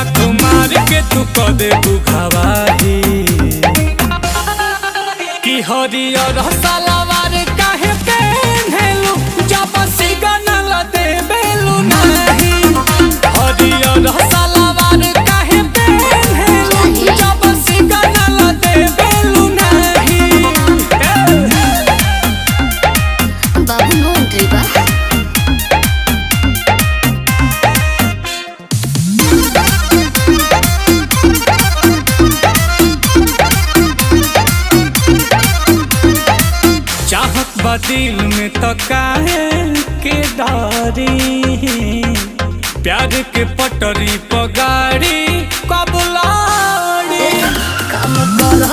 आँख मार के तू क दे बुघावाही कि हरियर सलवार काहे पहनलू जब सिग्नल देबेलू नाही हरियर सलवार काहे पहनलू जब सिग्नल देबेलू नाही बाबू नो एंट्री बा चाहत बा दिल में तो काहे के डारी प्यार के पटरी पगाड़ी कब लाड़ी काम कर